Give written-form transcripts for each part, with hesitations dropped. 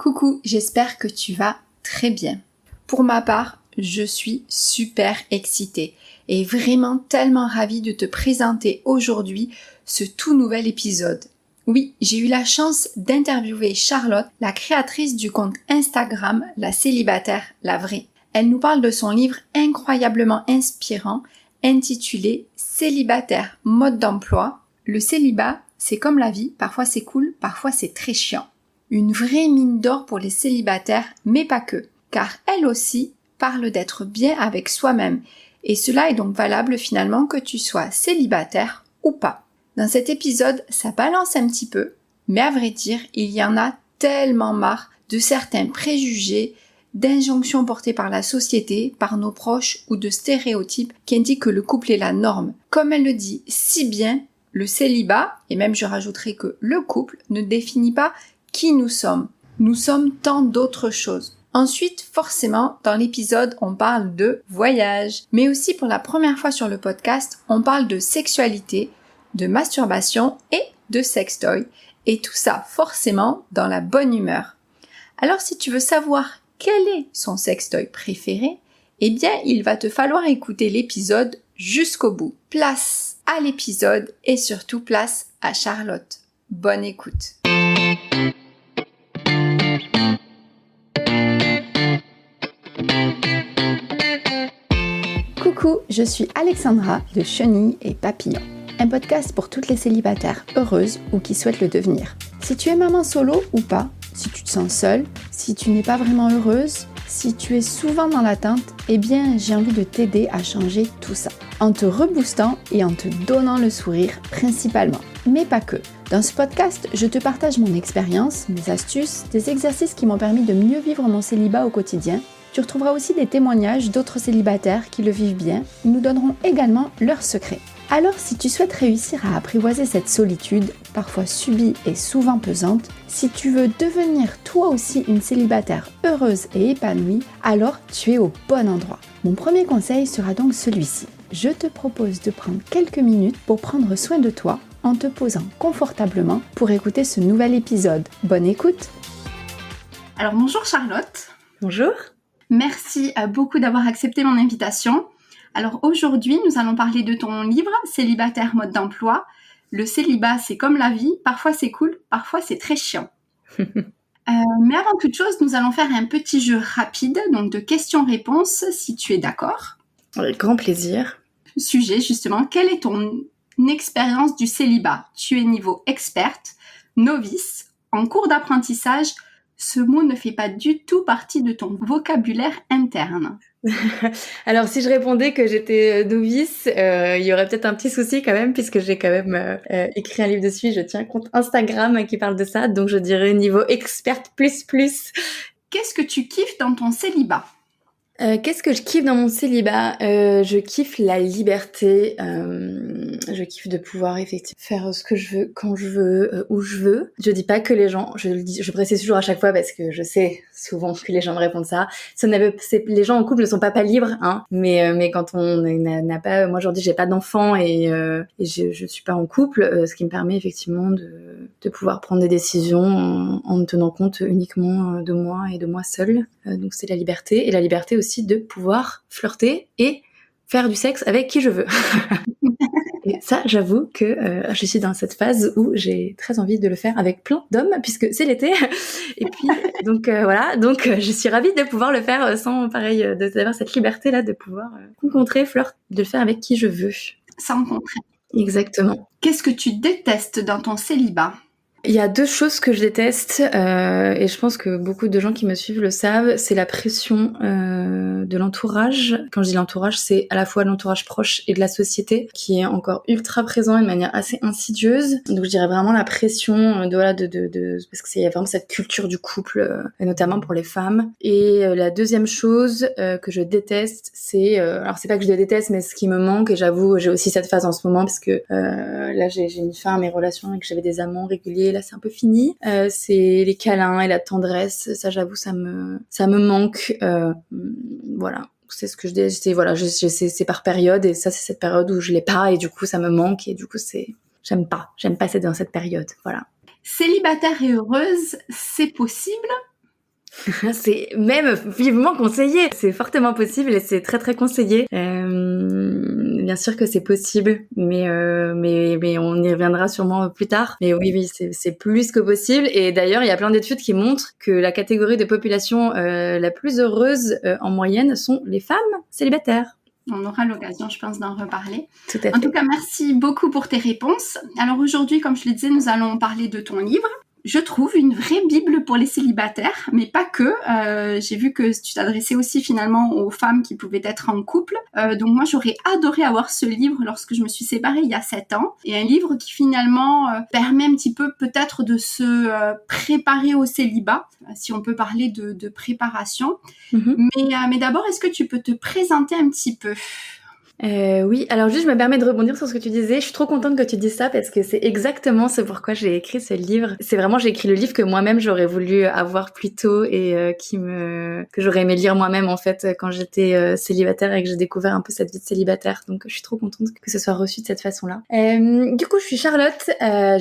Coucou, j'espère que tu vas très bien. Pour ma part, je suis super excitée et vraiment tellement ravie de te présenter aujourd'hui ce tout nouvel épisode. Oui, j'ai eu la chance d'interviewer Charlotte, la créatrice du compte Instagram La Célibataire, la vraie. Elle nous parle de son livre incroyablement inspirant intitulé Célibataire, mode d'emploi. Le célibat, c'est comme la vie, parfois c'est cool, parfois c'est très chiant. Une vraie mine d'or pour les célibataires, mais pas que, car elle aussi parle d'être bien avec soi-même, et cela est donc valable finalement que tu sois célibataire ou pas. Dans cet épisode, ça balance un petit peu, mais à vrai dire, il y en a tellement marre de certains préjugés, d'injonctions portées par la société, par nos proches ou de stéréotypes qui indiquent que le couple est la norme. Comme elle le dit si bien, le célibat, et même je rajouterai que le couple, ne définit pas qui nous sommes. Nous sommes tant d'autres choses. Ensuite, forcément, dans l'épisode, on parle de voyage. Mais aussi pour la première fois sur le podcast, on parle de sexualité, de masturbation et de sextoy. Et tout ça, forcément, dans la bonne humeur. Alors si tu veux savoir quel est son sextoy préféré, eh bien, il va te falloir écouter l'épisode jusqu'au bout. Place à l'épisode et surtout place à Charlotte. Bonne écoute. Coucou, je suis Alexandra de Chenille et Papillon, un podcast pour toutes les célibataires heureuses ou qui souhaitent le devenir. Si tu es maman solo ou pas, si tu te sens seule, si tu n'es pas vraiment heureuse, si tu es souvent dans l'attente, eh bien j'ai envie de t'aider à changer tout ça, en te reboostant et en te donnant le sourire principalement, mais pas que. Dans ce podcast, je te partage mon expérience, mes astuces, des exercices qui m'ont permis de mieux vivre mon célibat au quotidien. Tu retrouveras aussi des témoignages d'autres célibataires qui le vivent bien. Ils nous donneront également leurs secrets. Alors si tu souhaites réussir à apprivoiser cette solitude, parfois subie et souvent pesante, si tu veux devenir toi aussi une célibataire heureuse et épanouie, alors tu es au bon endroit. Mon premier conseil sera donc celui-ci. Je te propose de prendre quelques minutes pour prendre soin de toi en te posant confortablement pour écouter ce nouvel épisode. Bonne écoute! Alors bonjour Charlotte. Bonjour. Merci beaucoup d'avoir accepté mon invitation. Alors aujourd'hui, nous allons parler de ton livre « Célibataire, mode d'emploi ». Le célibat, c'est comme la vie, parfois c'est cool, parfois c'est très chiant. Mais avant toute chose, nous allons faire un petit jeu rapide, donc de questions-réponses, si tu es d'accord. Avec grand plaisir. Sujet justement, quelle est ton expérience du célibat? Tu es niveau experte, novice, en cours d'apprentissage. Ce mot ne fait pas du tout partie de ton vocabulaire interne. Alors, si je répondais que j'étais novice, il y aurait peut-être un petit souci quand même, puisque j'ai quand même écrit un livre dessus. Je tiens un compte Instagram qui parle de ça, donc je dirais niveau experte plus. Qu'est-ce que tu kiffes dans ton célibat ? Qu'est-ce que je kiffe dans mon célibat ? Je kiffe la liberté, je kiffe de pouvoir effectivement faire ce que je veux, quand je veux, où je veux. Je dis pas que les gens, je le dis, je précise toujours à chaque fois parce que je sais souvent que les gens me répondent ça. Les gens en couple ne sont pas libres, hein. Mais quand on n'a pas, moi aujourd'hui j'ai pas d'enfant et je suis pas en couple, ce qui me permet effectivement de pouvoir prendre des décisions en ne tenant compte uniquement de moi et de moi seule. Donc c'est la liberté, et la liberté aussi de pouvoir flirter et faire du sexe avec qui je veux. Et ça, j'avoue que je suis dans cette phase où j'ai très envie de le faire avec plein d'hommes, puisque c'est l'été. Et puis, donc voilà, donc je suis ravie de pouvoir le faire sans, pareil, d'avoir cette liberté-là, de pouvoir rencontrer, flirter, de le faire avec qui je veux. Sans rencontrer. Exactement. Qu'est-ce que tu détestes dans ton célibat ? Il y a deux choses que je déteste, et je pense que beaucoup de gens qui me suivent le savent, c'est la pression de l'entourage. Quand je dis l'entourage, c'est à la fois l'entourage proche et de la société, qui est encore ultra présent de manière assez insidieuse. Donc je dirais vraiment la pression parce qu'il y a vraiment cette culture du couple, et notamment pour les femmes. Et la deuxième chose que je déteste, c'est alors c'est pas que je le déteste, mais ce qui me manque, et j'avoue j'ai aussi cette phase en ce moment parce que là j'ai mis fin à mes relations et que j'avais des amants réguliers. Là, c'est un peu fini. C'est les câlins et la tendresse. Ça, j'avoue, ça me manque. Voilà. C'est ce que je dis. C'est par période, et ça, c'est cette période où je l'ai pas, et du coup, ça me manque, et du coup, j'aime pas être dans cette période. Voilà. Célibataire et heureuse, c'est possible ? C'est même vivement conseillé. C'est fortement possible et c'est très très conseillé. Bien sûr que c'est possible, mais on y reviendra sûrement plus tard. Mais oui, c'est plus que possible. Et d'ailleurs, il y a plein d'études qui montrent que la catégorie de population la plus heureuse en moyenne sont les femmes célibataires. On aura l'occasion, je pense, d'en reparler. Tout à fait. En tout cas, merci beaucoup pour tes réponses. Alors aujourd'hui, comme je le disais, nous allons parler de ton livre. Je trouve une vraie Bible pour les célibataires, mais pas que. J'ai vu que tu t'adressais aussi finalement aux femmes qui pouvaient être en couple. Donc moi, j'aurais adoré avoir ce livre lorsque je me suis séparée il y a 7 ans. Et un livre qui finalement permet un petit peu peut-être de se préparer au célibat, si on peut parler de préparation. Mais d'abord, est-ce que tu peux te présenter un petit peu ? Oui, alors juste je me permets de rebondir sur ce que tu disais. Je suis trop contente que tu dises ça parce que c'est exactement ce pourquoi j'ai écrit ce livre. C'est vraiment, j'ai écrit le livre que moi-même j'aurais voulu avoir plus tôt et que j'aurais aimé lire moi-même en fait quand j'étais célibataire et que j'ai découvert un peu cette vie de célibataire. Donc je suis trop contente que ce soit reçu de cette façon-là. Du coup, je suis Charlotte,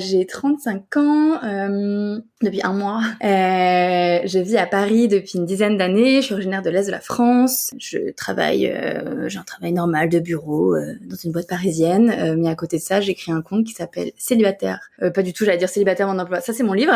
j'ai 35 ans depuis 1 mois. Je vis à Paris depuis une dizaine d'années. Je suis originaire de l'Est de la France. Je travaille, j'ai un travail normal de bureau dans une boîte parisienne, mais à côté de ça j'ai écrit un compte qui s'appelle Célibataire, pas du tout, j'allais dire Célibataire mon emploi, ça c'est mon livre.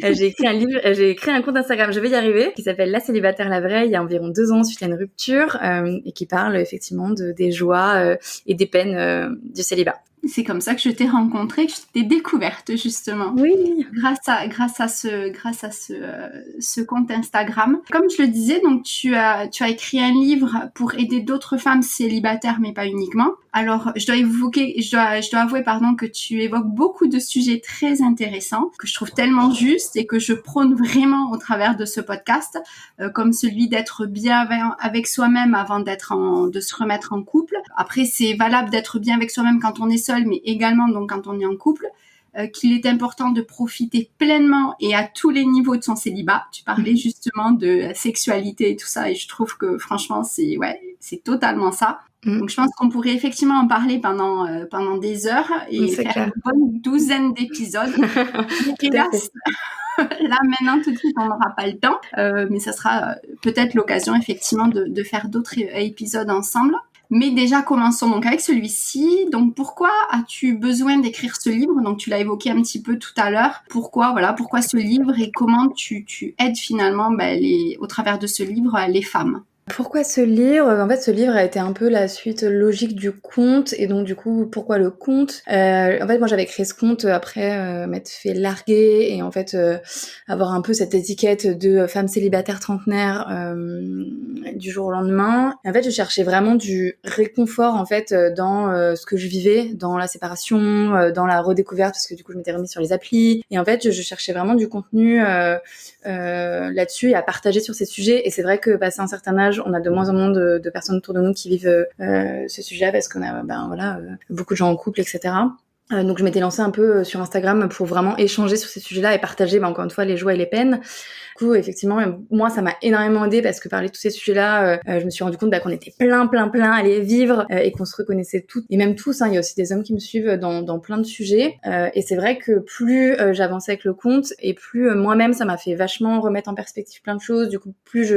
J'ai écrit un compte Instagram, je vais y arriver, qui s'appelle La Célibataire la vraie, il y a environ 2 ans suite à une rupture, et qui parle effectivement des joies et des peines du célibat. C'est comme ça que je t'ai rencontrée, que je t'ai découverte justement. Oui. Grâce à ce compte Instagram. Comme je le disais, donc tu as écrit un livre pour aider d'autres femmes célibataires, mais pas uniquement. Alors, je dois avouer, que tu évoques beaucoup de sujets très intéressants, que je trouve tellement justes et que je prône vraiment au travers de ce podcast, comme celui d'être bien avec soi-même avant de se remettre en couple. Après, c'est valable d'être bien avec soi-même quand on est seul, mais également donc quand on est en couple. Qu'il est important de profiter pleinement et à tous les niveaux de son célibat. Tu parlais justement de sexualité et tout ça, et je trouve que franchement, c'est totalement ça. Donc je pense qu'on pourrait effectivement en parler pendant des heures et faire clair. Une bonne 12aine d'épisodes. Hélas, là maintenant tout de suite on n'aura pas le temps, mais ça sera peut-être l'occasion effectivement de faire d'autres épisodes ensemble. Mais déjà, commençons donc avec celui-ci. Donc, pourquoi as-tu besoin d'écrire ce livre ? Donc, tu l'as évoqué un petit peu tout à l'heure. Pourquoi ce livre et comment tu aides finalement au travers de ce livre les femmes ? Pourquoi ce livre ? En fait, ce livre a été un peu la suite logique du conte, et donc du coup, pourquoi le conte ? En fait, moi, j'avais créé ce conte après m'être fait larguer et en fait avoir un peu cette étiquette de femme célibataire trentenaire du jour au lendemain. Et en fait, je cherchais vraiment du réconfort en fait dans ce que je vivais, dans la séparation, dans la redécouverte, parce que du coup, je m'étais remise sur les applis. Et en fait, je cherchais vraiment du contenu là-dessus et à partager sur ces sujets. Et c'est vrai que passé un certain âge, on a de moins en moins de personnes autour de nous qui vivent ce sujet parce qu'on a beaucoup de gens en couple, etc. Donc je m'étais lancée un peu sur Instagram pour vraiment échanger sur ces sujets-là et partager encore une fois les joies et les peines. Du coup, effectivement, moi, ça m'a énormément aidée parce que parler de tous ces sujets-là, je me suis rendu compte qu'on était plein à les vivre et qu'on se reconnaissait toutes, et même tous. Il y a aussi des hommes qui me suivent dans plein de sujets. Et c'est vrai que plus j'avançais avec le compte et plus moi-même, ça m'a fait vachement remettre en perspective plein de choses. Du coup, plus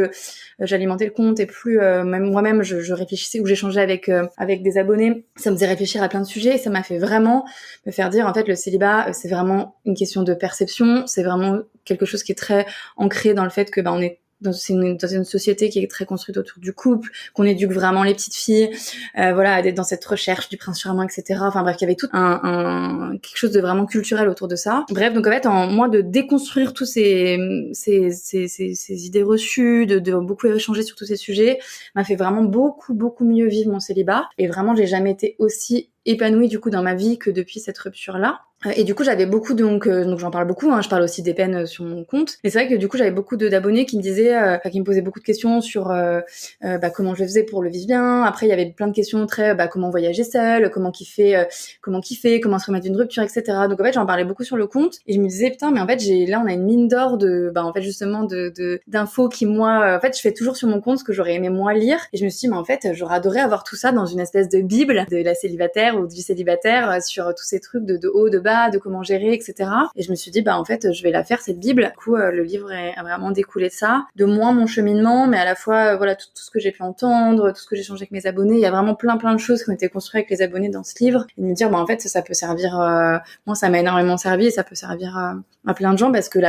j'alimentais le compte et plus même moi-même, je réfléchissais ou j'échangeais avec des abonnés. Ça me faisait réfléchir à plein de sujets et ça m'a fait vraiment me faire dire, en fait, le célibat, c'est vraiment une question de perception. C'est vraiment quelque chose qui est très ancré dans le fait que on est dans une société qui est très construite autour du couple, qu'on éduque vraiment les petites filles, d'être dans cette recherche du prince charmant, etc. Enfin bref, il y avait tout quelque chose de vraiment culturel autour de ça. Bref, donc en fait, moi de déconstruire tous ces idées reçues, de beaucoup échanger sur tous ces sujets, m'a fait vraiment beaucoup mieux vivre mon célibat. Et vraiment, j'ai jamais été aussi épanouie du coup dans ma vie que depuis cette rupture-là. Et du coup, j'avais beaucoup donc j'en parle beaucoup. Je parle aussi des peines sur mon compte. Et c'est vrai que du coup, j'avais beaucoup d'abonnés qui me disaient, qui me posaient beaucoup de questions sur comment je faisais pour le vivre bien. Après, il y avait plein de questions très comment voyager seule, comment kiffer, comment se remettre d'une rupture, etc. Donc en fait, j'en parlais beaucoup sur le compte et je me disais putain, mais en fait, là, on a une mine d'or justement d'infos qui moi, en fait, je fais toujours sur mon compte ce que j'aurais aimé moi lire. Et je me suis dit, mais en fait, j'aurais adoré avoir tout ça dans une espèce de bible de la célibataire ou du célibataire sur tous ces trucs de haut, de bas, va, de comment gérer, etc. Et je me suis dit, en fait, je vais la faire, cette Bible. Du coup, le livre a vraiment découlé de ça, de moi, mon cheminement, mais à la fois, voilà, tout ce que j'ai pu entendre, tout ce que j'ai échangé avec mes abonnés. Il y a vraiment plein de choses qui ont été construites avec les abonnés dans ce livre. Et de me dire, en fait, ça peut servir, moi, ça m'a énormément servi et ça peut servir à plein de gens parce que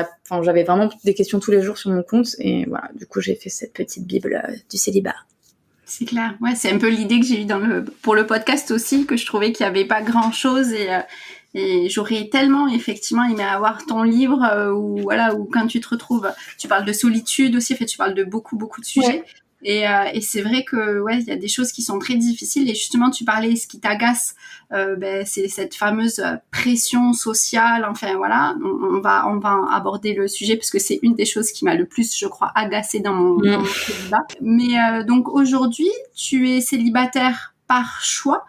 j'avais vraiment des questions tous les jours sur mon compte. Et voilà, du coup, j'ai fait cette petite Bible du célibat. C'est clair. Ouais, c'est un peu l'idée que j'ai eue pour le podcast aussi, que je trouvais qu'il y avait pas grand chose et j'aurais tellement effectivement aimé avoir ton livre où quand tu te retrouves, tu parles de solitude aussi, en fait, tu parles de beaucoup de sujets. Ouais. Et c'est vrai que il y a des choses qui sont très difficiles et justement tu parlais ce qui t'agace, c'est cette fameuse pression sociale. Enfin voilà, on va aborder le sujet parce que c'est une des choses qui m'a le plus, je crois, agacée dans mon célibat. Mais donc aujourd'hui, tu es célibataire par choix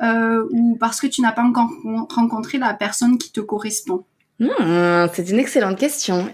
ou parce que tu n'as pas encore rencontré la personne qui te correspond? C'est une excellente question.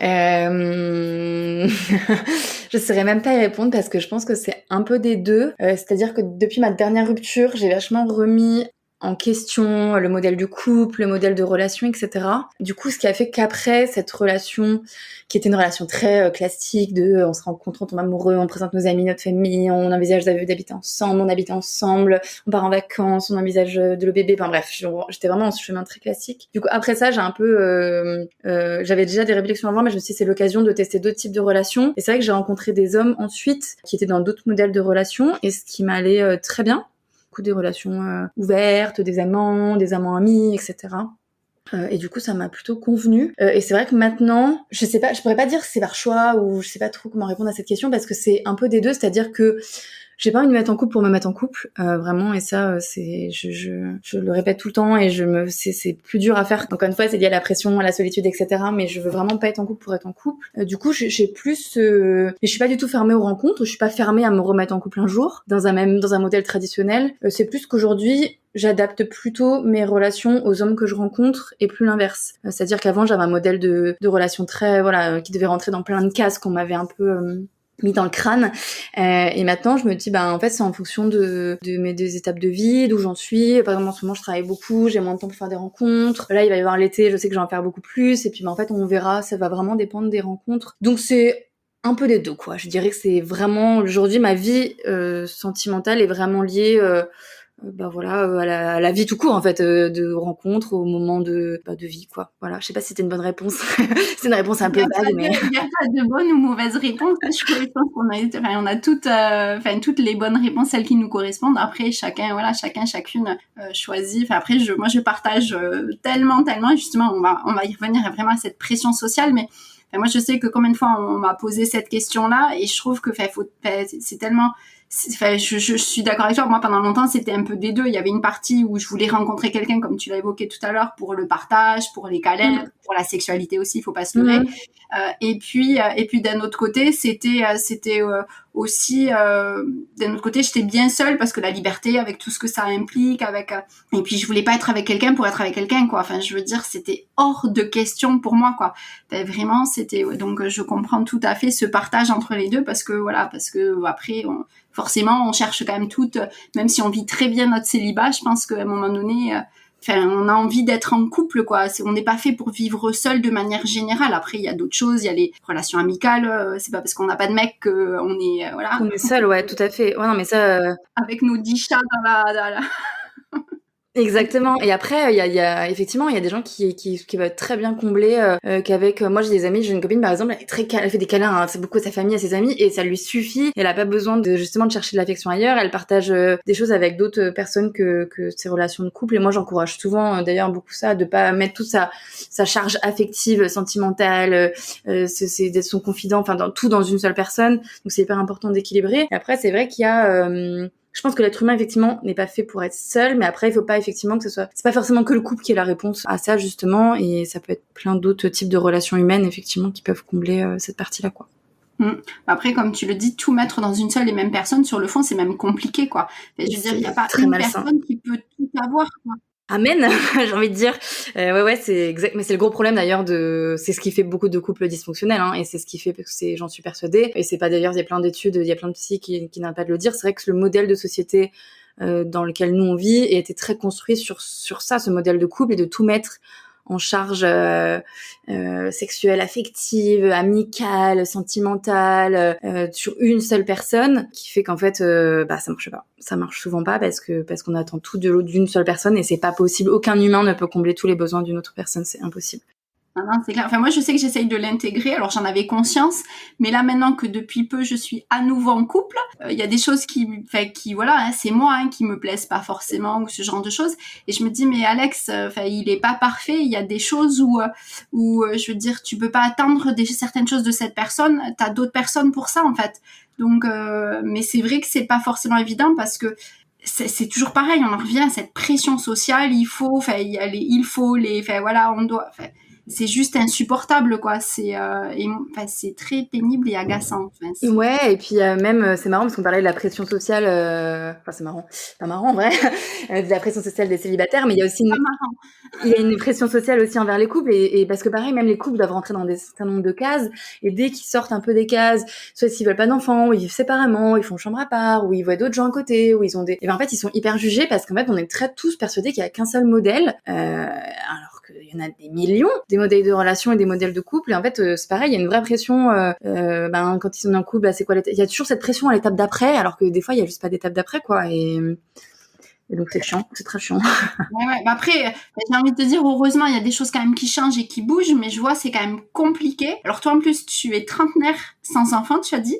Je saurais même pas y répondre parce que je pense que c'est un peu des deux. C'est-à-dire que depuis ma dernière rupture, j'ai vachement remis en question le modèle du couple, le modèle de relation, etc. Du coup, ce qui a fait qu'après cette relation, qui était une relation très classique de on se rencontre, on tombe amoureux, on présente nos amis, notre famille, on envisage d'habiter ensemble, on habite ensemble, on part en vacances, on envisage de le bébé, enfin bref, j'étais vraiment dans ce chemin très classique. Du coup, après ça, j'ai un peu... j'avais déjà des réflexions avant, mais je me suis dit c'est l'occasion de tester d'autres types de relations. Et c'est vrai que j'ai rencontré des hommes ensuite qui étaient dans d'autres modèles de relations, et ce qui m'allait très bien. Des relations ouvertes, des amants amis, etc. Et du coup, ça m'a plutôt convenu. Et c'est vrai que maintenant, je pourrais pas dire si c'est par choix ou je sais pas trop comment répondre à cette question parce que c'est un peu des deux, c'est-à-dire que j'ai pas envie de me mettre en couple pour me mettre en couple, vraiment. Et ça, je le répète tout le temps et c'est plus dur à faire. Encore une fois, c'est lié à la pression, à la solitude, etc. Mais je veux vraiment pas être en couple pour être en couple. Du coup, j'ai plus, et je suis pas du tout fermée aux rencontres. Je suis pas fermée à me remettre en couple un jour dans un modèle traditionnel. C'est plus qu'aujourd'hui, j'adapte plutôt mes relations aux hommes que je rencontre et plus l'inverse. C'est-à-dire qu'avant, j'avais un modèle de relation très, qui devait rentrer dans plein de cases qu'on m'avait un peu mis dans le crâne, et maintenant je me dis en fait c'est en fonction de mes deux étapes de vie, d'où j'en suis. Par exemple en ce moment je travaille beaucoup, j'ai moins de temps pour faire des rencontres, là il va y avoir l'été, je sais que je vais en faire beaucoup plus, et puis en fait on verra, ça va vraiment dépendre des rencontres. Donc c'est un peu des deux quoi, je dirais que c'est vraiment aujourd'hui ma vie sentimentale est vraiment liée à la vie tout court en fait, de rencontres au moment de vie quoi. Voilà, je sais pas si c'était une bonne réponse. C'est une réponse un peu vague, mais il y a pas de bonne ou mauvaise réponse. Je pense qu'on a toutes les bonnes réponses, celles qui nous correspondent. Après chacune choisit. Enfin après moi je partage tellement justement on va y revenir vraiment à cette pression sociale, mais moi je sais que combien de fois on m'a posé cette question là et je trouve que c'est tellement je suis d'accord avec toi. Moi, pendant longtemps, c'était un peu des deux. Il y avait une partie où je voulais rencontrer quelqu'un, comme tu l'as évoqué tout à l'heure, pour le partage, pour les câlins, pour la sexualité aussi, il faut pas se leurrer. Et puis d'un autre côté, c'était aussi d'un autre côté, j'étais bien seule parce que la liberté, avec tout ce que ça implique, et puis je voulais pas être avec quelqu'un pour être avec quelqu'un, quoi. Enfin, je veux dire, c'était hors de question pour moi, quoi. Vraiment, c'était donc je comprends tout à fait ce partage entre les deux parce que après forcément, on cherche quand même toutes, même si on vit très bien notre célibat, je pense qu'à un moment donné, on a envie d'être en couple, quoi. On n'est pas fait pour vivre seul de manière générale. Après, il y a d'autres choses, il y a les relations amicales. C'est pas parce qu'on n'a pas de mec qu'on est, On est seul, ouais, tout à fait. Ouais, non, mais ça. Avec nos 10 chats dans la... Exactement. Et après, il y a effectivement, il y a des gens qui veulent être très bien combler qu'avec. Moi, j'ai une copine par exemple, elle fait des câlins, c'est beaucoup à sa famille, à ses amis, et ça lui suffit. Elle a pas besoin de chercher de l'affection ailleurs. Elle partage des choses avec d'autres personnes que ses relations de couple. Et moi, j'encourage souvent, d'ailleurs, beaucoup ça, de pas mettre toute sa charge affective, sentimentale, c'est d'être son confident, enfin dans une seule personne. Donc c'est hyper important d'équilibrer. Et après, c'est vrai qu'il y a je pense que l'être humain, effectivement, n'est pas fait pour être seul, mais après, il faut pas effectivement que c'est pas forcément que le couple qui est la réponse à ça, justement, et ça peut être plein d'autres types de relations humaines, effectivement, qui peuvent combler cette partie-là, quoi. Après, comme tu le dis, tout mettre dans une seule et même personne, sur le fond, c'est même compliqué, quoi. Je veux dire, il n'y a pas une personne qui peut tout avoir, quoi. Amen, j'ai envie de dire. Ouais, c'est exact. Mais c'est le gros problème d'ailleurs c'est ce qui fait beaucoup de couples dysfonctionnels, hein, et c'est ce qui fait que j'en suis persuadée. Et c'est pas d'ailleurs, il y a plein d'études, il y a plein de psy qui n'arrêtent pas de le dire. C'est vrai que le modèle de société dans lequel nous on vit a été très construit sur ça, ce modèle de couple et de tout mettre en charge sexuelle, affective, amicale, sentimentale sur une seule personne, qui fait qu'en fait ça marche pas. Ça marche souvent pas parce qu'on attend tout de l'autre d'une seule personne et c'est pas possible. Aucun humain ne peut combler tous les besoins d'une autre personne, c'est impossible. Non, c'est clair. Enfin, moi, je sais que j'essaye de l'intégrer. Alors, j'en avais conscience. Mais là, maintenant que depuis peu, je suis à nouveau en couple, il y a des choses qui voilà, hein, c'est moi, hein, qui me plaisent pas forcément ou ce genre de choses. Et je me dis, mais Alex, il est pas parfait. Il y a des choses où je veux dire, tu peux pas attendre certaines choses de cette personne. T'as d'autres personnes pour ça, en fait. Donc, mais c'est vrai que c'est pas forcément évident parce que c'est toujours pareil. On en revient à cette pression sociale. Il faut, voilà, on doit, c'est juste insupportable, quoi. C'est très pénible et agaçant. Ouais, et puis même c'est marrant parce qu'on parlait de la pression sociale. C'est marrant, pas marrant en vrai, de la pression sociale des célibataires, mais il y a aussi une pression sociale aussi envers les couples et parce que pareil, même les couples doivent rentrer dans des certain nombre de cases et dès qu'ils sortent un peu des cases, soit s'ils veulent pas d'enfants, ou ils vivent séparément, ou ils font chambre à part, ou ils voient d'autres gens à côté, ou ils ont en fait ils sont hyper jugés parce qu'en fait on est tous persuadés qu'il y a qu'un seul modèle, alors qu'il y en a des millions, des modèles de relations et des modèles de couple. Et en fait, c'est pareil, il y a une vraie pression. Quand ils sont en couple, c'est quoi il y a toujours cette pression à l'étape d'après, alors que des fois, il y a juste pas d'étape d'après, quoi. Et donc c'est chiant, c'est très chiant. Ouais. Après, j'ai envie de te dire, heureusement, il y a des choses quand même qui changent et qui bougent, mais je vois, c'est quand même compliqué. Alors toi, en plus, tu es trentenaire sans enfant, tu as dit.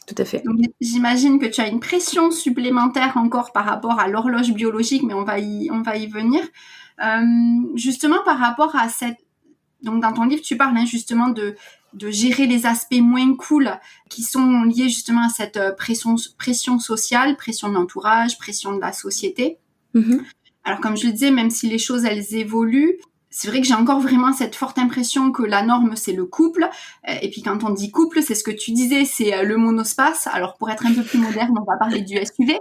Tout à fait. Donc, j'imagine que tu as une pression supplémentaire encore par rapport à l'horloge biologique, mais on va y venir. Justement, par rapport à donc dans ton livre, tu parles justement de gérer les aspects moins cool qui sont liés justement à cette pression sociale, pression de l'entourage, pression de la société. Mm-hmm. Alors comme je le disais, même si les choses elles évoluent, c'est vrai que j'ai encore vraiment cette forte impression que la norme c'est le couple. Et puis quand on dit couple, c'est ce que tu disais, c'est le monospace. Alors pour être un peu plus moderne, on va parler du SUV.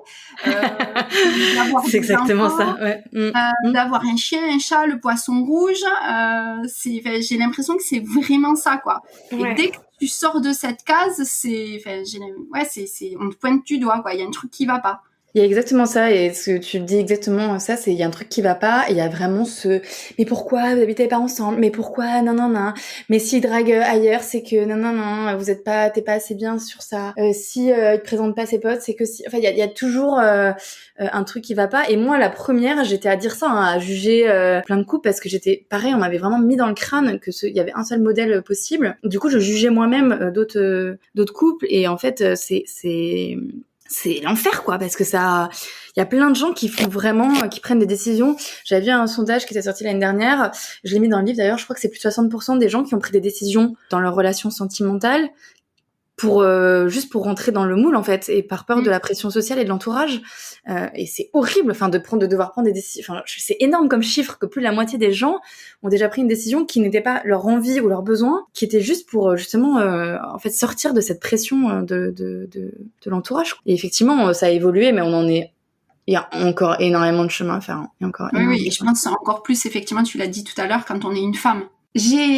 C'est exactement enfants, ça. Ouais. D'avoir un chien, un chat, le poisson rouge. J'ai l'impression que c'est vraiment ça, quoi. Ouais. Et dès que tu sors de cette case, on te pointe du doigt, quoi. Il y a un truc qui va pas. Il y a exactement ça, et ce que tu dis exactement ça, c'est il y a un truc qui va pas, et il y a vraiment mais pourquoi vous habitez pas ensemble, mais pourquoi non, mais s'il drague ailleurs, c'est que non, t'es pas assez bien sur ça, si il te présente pas ses potes, c'est que si, enfin il y a toujours un truc qui va pas. Et moi la première, j'étais à dire ça, à juger plein de couples, parce que j'étais pareil, on m'avait vraiment mis dans le crâne que il y avait un seul modèle possible. Du coup je jugeais moi-même d'autres couples, et en fait c'est l'enfer, quoi, parce que il y a plein de gens qui prennent des décisions. J'avais vu un sondage qui était sorti l'année dernière, je l'ai mis dans le livre d'ailleurs, je crois que c'est plus de 60% des gens qui ont pris des décisions dans leur relation sentimentale juste pour rentrer dans le moule, en fait, et par peur de la pression sociale et de l'entourage. Et c'est horrible, de devoir prendre des décisions. Enfin, c'est énorme comme chiffre que plus de la moitié des gens ont déjà pris une décision qui n'était pas leur envie ou leur besoin, qui était juste pour justement, en fait, sortir de cette pression de l'entourage. Et effectivement, ça a évolué, mais il y a encore énormément de chemin à faire. Oui, et je pense encore plus, effectivement, tu l'as dit tout à l'heure, quand on est une femme.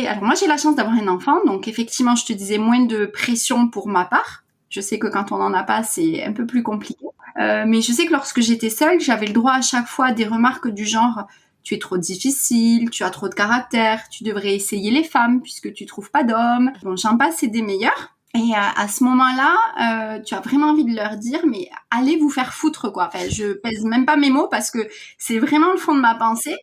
Alors moi j'ai la chance d'avoir un enfant, donc effectivement je te disais moins de pression pour ma part. Je sais que quand on n'en a pas c'est un peu plus compliqué, mais je sais que lorsque j'étais seule, j'avais le droit à chaque fois à des remarques du genre tu es trop difficile, tu as trop de caractère, tu devrais essayer les femmes puisque tu trouves pas d'hommes. Bon, j'en passe, c'est des meilleurs. Et à ce moment-là, tu as vraiment envie de leur dire, mais allez vous faire foutre, quoi. Enfin, je pèse même pas mes mots parce que c'est vraiment le fond de ma pensée.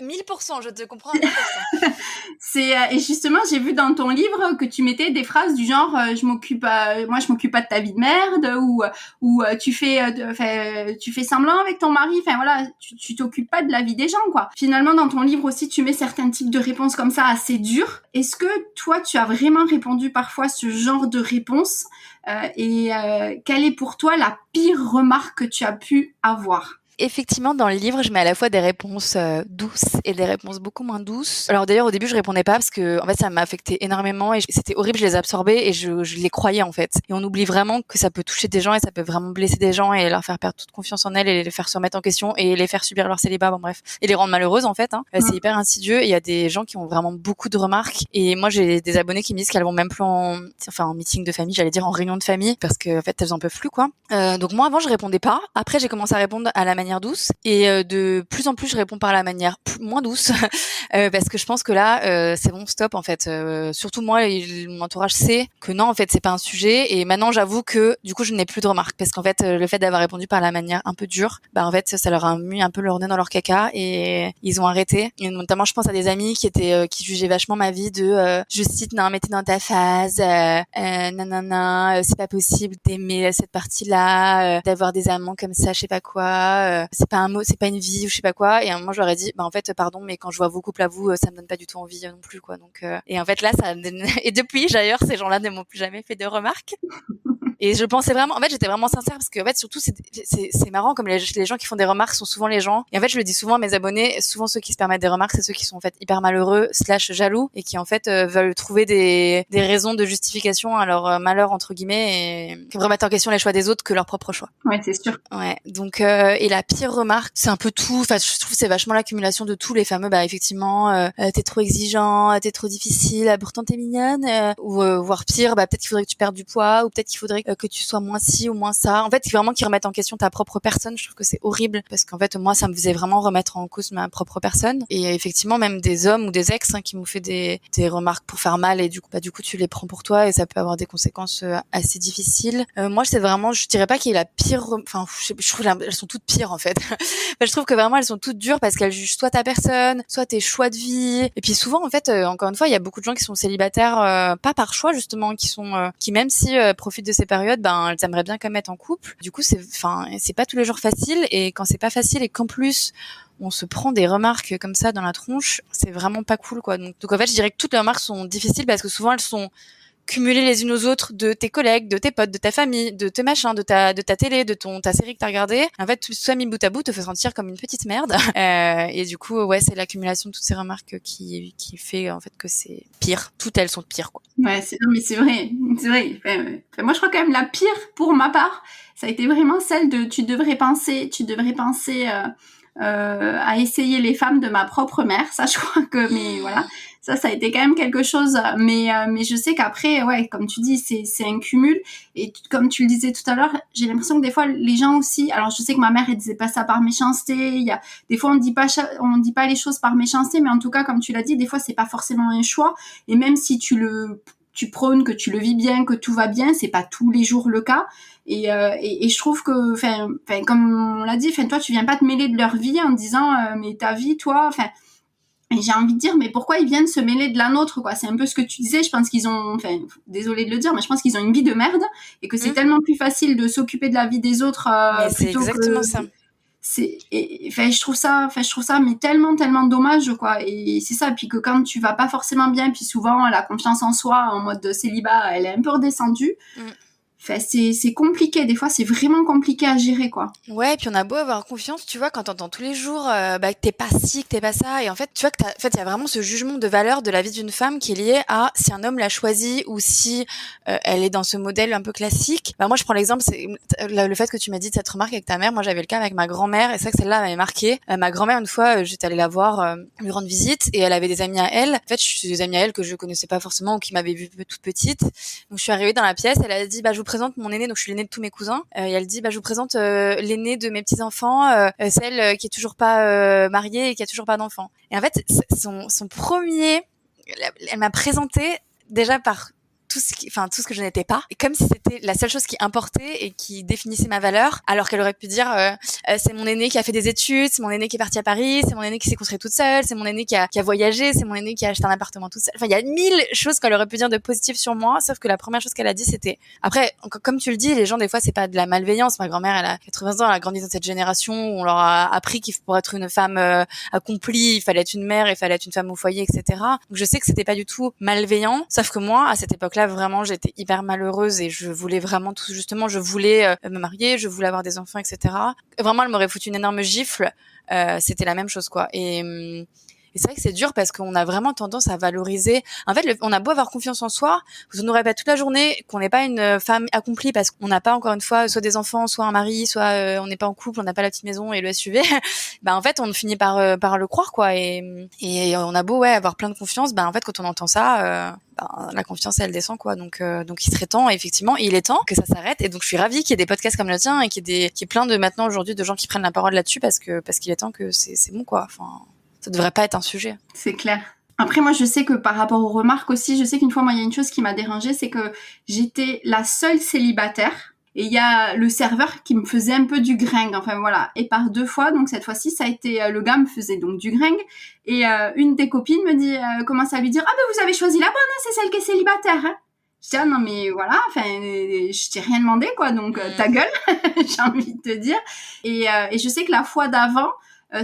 1000%, je te comprends à 1000%. Et justement, j'ai vu dans ton livre que tu mettais des phrases du genre moi je m'occupe pas de ta vie de merde, ou tu fais semblant avec ton mari, enfin voilà, tu t'occupes pas de la vie des gens, quoi. Finalement, dans ton livre aussi, tu mets certains types de réponses comme ça assez dures. Est-ce que toi, tu as vraiment répondu parfois ce genre de réponse et quelle est pour toi la pire remarque que tu as pu avoir? Effectivement, dans le livre, je mets à la fois des réponses douces et des réponses beaucoup moins douces. Alors d'ailleurs, au début, je répondais pas parce que en fait, ça m'a affecté énormément et c'était horrible. Je les absorbais et je les croyais en fait. Et on oublie vraiment que ça peut toucher des gens et ça peut vraiment blesser des gens et leur faire perdre toute confiance en elles et les faire se remettre en question et les faire subir leur célibat. Bon bref, et les rendre malheureuses en fait. C'est hyper insidieux. Et il y a des gens qui ont vraiment beaucoup de remarques. Et moi, j'ai des abonnés qui me disent qu'elles vont même plus en meeting de famille, j'allais dire en réunion de famille, parce que en fait, elles en peuvent plus, quoi. Donc moi, avant, je répondais pas. Après, j'ai commencé à répondre à la manière manière douce et de plus en plus je réponds par la manière moins douce parce que je pense que là c'est bon, stop en fait. Surtout moi et mon entourage sait que non en fait c'est pas un sujet et maintenant j'avoue que du coup je n'ai plus de remarques parce qu'en fait le fait d'avoir répondu par la manière un peu dure, bah en fait ça leur a mis un peu leur nez dans leur caca et ils ont arrêté. Et notamment je pense à des amis qui jugeaient vachement ma vie de je cite non mais t'es dans ta phase nanana c'est pas possible d'aimer cette partie-là, d'avoir des amants comme ça, je sais pas quoi, c'est pas un mot, c'est pas une vie ou je sais pas quoi. Et à un moment, je leur ai dit, bah en fait, pardon, mais quand je vois vos couples à vous, ça me donne pas du tout envie non plus, quoi. Donc, et en fait là, et depuis, d'ailleurs, ces gens-là ne m'ont plus jamais fait de remarques. Et je pensais vraiment, en fait, j'étais vraiment sincère parce que, en fait, surtout, c'est marrant comme les gens qui font des remarques sont souvent les gens. Et en fait, je le dis souvent à mes abonnés, souvent ceux qui se permettent des remarques, c'est ceux qui sont en fait hyper malheureux, / jaloux et qui en fait veulent trouver des raisons de justification à leur malheur entre guillemets et qui remettent en question les choix des autres que leurs propres choix. Ouais, c'est sûr. Ouais. Donc, et la pire remarque, c'est un peu tout. Enfin, je trouve que c'est vachement l'accumulation de tous les fameux, bah effectivement, t'es trop exigeant, t'es trop difficile, pourtant t'es mignonne, ou voire pire, bah peut-être qu'il faudrait que tu perdes du poids, ou peut-être qu'il faudrait que tu sois moins ci ou moins ça. En fait, c'est vraiment qu'ils remettent en question ta propre personne. Je trouve que c'est horrible parce qu'en fait, moi, ça me faisait vraiment remettre en cause ma propre personne. Et effectivement, même des hommes ou des ex qui m'ont fait des remarques pour faire mal et du coup, tu les prends pour toi et ça peut avoir des conséquences assez difficiles. Moi, c'est vraiment, je dirais pas qu'il y ait la pire, enfin, je trouve elles sont toutes pires en fait. Je trouve que vraiment elles sont toutes dures parce qu'elles jugent soit ta personne, soit tes choix de vie. Et puis souvent, en fait, encore une fois, il y a beaucoup de gens qui sont célibataires, pas par choix justement, qui même si profitent de ces périodes, ben elles aimeraient bien quand même être en couple. Du coup, c'est pas tous les jours facile et quand c'est pas facile et qu'en plus on se prend des remarques comme ça dans la tronche, c'est vraiment pas cool quoi. Donc en fait, je dirais que toutes les remarques sont difficiles parce que souvent elles sont cumuler les unes aux autres de tes collègues, de tes potes, de ta famille, de tes machins, de ta télé, de ta série que t'as regardée. En fait, tout ça mis bout à bout te fait sentir comme une petite merde. Et du coup, ouais, c'est l'accumulation de toutes ces remarques qui fait en fait que c'est pire. Toutes elles sont pires, quoi. Ouais, non, mais c'est vrai, c'est vrai. Enfin, moi, je crois quand même la pire pour ma part, ça a été vraiment celle de tu devrais penser à essayer les femmes de ma propre mère. Ça, je crois que, mais voilà, ça a été quand même quelque chose. Mais je sais qu'après, ouais, comme tu dis, c'est un cumul. Et comme tu le disais tout à l'heure, j'ai l'impression que des fois, les gens aussi. Alors, je sais que ma mère, elle disait pas ça par méchanceté. Il y a des fois, on dit pas les choses par méchanceté, mais en tout cas, comme tu l'as dit, des fois, c'est pas forcément un choix. Et même si tu prônes, que tu le vis bien, que tout va bien, c'est pas tous les jours le cas. Et je trouve que, enfin, comme on l'a dit, enfin, toi, tu viens pas te mêler de leur vie en disant, mais ta vie, toi, enfin, et j'ai envie de dire, mais pourquoi ils viennent se mêler de la nôtre, quoi? C'est un peu ce que tu disais. Je pense qu'ils ont, enfin, désolée de le dire, mais je pense qu'ils ont une vie de merde et que c'est tellement plus facile de s'occuper de la vie des autres c'est exactement ça. Enfin, je trouve ça mais tellement dommage, quoi. Et c'est ça, puis que quand tu vas pas forcément bien, puis souvent la confiance en soi en mode de célibat, elle est un peu redescendue. Enfin, c'est compliqué, des fois c'est vraiment compliqué à gérer, quoi. Ouais, et puis on a beau avoir confiance, tu vois, quand t'entends tous les jours que t'es pas ci, que t'es pas ça, et en fait, tu vois que il y a vraiment ce jugement de valeur de la vie d'une femme qui est lié à si un homme l'a choisie ou si elle est dans ce modèle un peu classique. Bah moi, je prends l'exemple, c'est le fait que tu m'as dit de cette remarque avec ta mère. Moi, j'avais le cas avec ma grand-mère, et c'est vrai que celle-là m'avait marqué. Ma grand-mère, une fois, j'étais allée la voir, lui rendre visite, et elle avait des amis à elle. En fait, je suis des amis à elle que je connaissais pas forcément ou qui m'avaient vue toute petite. Donc, je suis arrivée dans la pièce, elle a dit, bah, je vous présente mon aîné, donc je suis l'aînée de tous mes cousins. Et elle dit, bah, je vous présente l'aînée de mes petits enfants, celle qui est toujours pas mariée et qui a toujours pas d'enfant. Et en fait, son premier, elle m'a présenté déjà par tout ce que je n'étais pas, et comme si c'était la seule chose qui importait et qui définissait ma valeur, alors qu'elle aurait pu dire c'est mon aîné qui a fait des études, c'est mon aîné qui est parti à Paris, c'est mon aîné qui s'est construit toute seule, c'est mon aîné qui a voyagé, c'est mon aîné qui a acheté un appartement toute seule. Enfin, il y a 1000 choses qu'elle aurait pu dire de positif sur moi, sauf que la première chose qu'elle a dit, c'était après, comme tu le dis, les gens des fois c'est pas de la malveillance. Ma grand-mère, elle a 80 ans, elle a grandi dans cette génération où on leur a appris qu'il pour être une femme accomplie, il fallait être une mère, il fallait être une femme au foyer, etc. Donc je sais que c'était pas du tout malveillant, sauf que moi à cette époque-là, vraiment, j'étais hyper malheureuse et je voulais vraiment tout, justement, je voulais me marier, je voulais avoir des enfants, etc. Vraiment, elle m'aurait foutu une énorme gifle. C'était la même chose, quoi. Et Et c'est vrai que c'est dur parce qu'on a vraiment tendance à valoriser. En fait, on a beau avoir confiance en soi, on nous répète toute la journée qu'on n'est pas une femme accomplie parce qu'on n'a pas encore une fois soit des enfants, soit un mari, soit on n'est pas en couple, on n'a pas la petite maison et le SUV. Bah en fait, on finit par le croire quoi. Et on a beau avoir plein de confiance, bah en fait quand on entend ça. La confiance elle descend quoi, donc il serait temps effectivement, et il est temps que ça s'arrête. Et donc je suis ravie qu'il y ait des podcasts comme le tien et qu'il y ait plein de maintenant aujourd'hui de gens qui prennent la parole là-dessus parce qu'il est temps que c'est bon quoi. Enfin, ça devrait pas être un sujet. C'est clair. Après, moi, je sais que par rapport aux remarques aussi, je sais qu'une fois, moi, il y a une chose qui m'a dérangée, c'est que j'étais la seule célibataire. Et il y a le serveur qui me faisait un peu du gringue, enfin voilà. Et par 2 fois, donc cette fois-ci, ça a été, le gars me faisait donc du gringue. Et une des copines me dit, commence à lui dire, ah ben vous avez choisi la bonne, hein, c'est celle qui est célibataire. Hein. Je dis, ah non mais voilà, enfin, je t'ai rien demandé quoi, donc ta gueule, j'ai envie de te dire. Et je sais que la fois d'avant,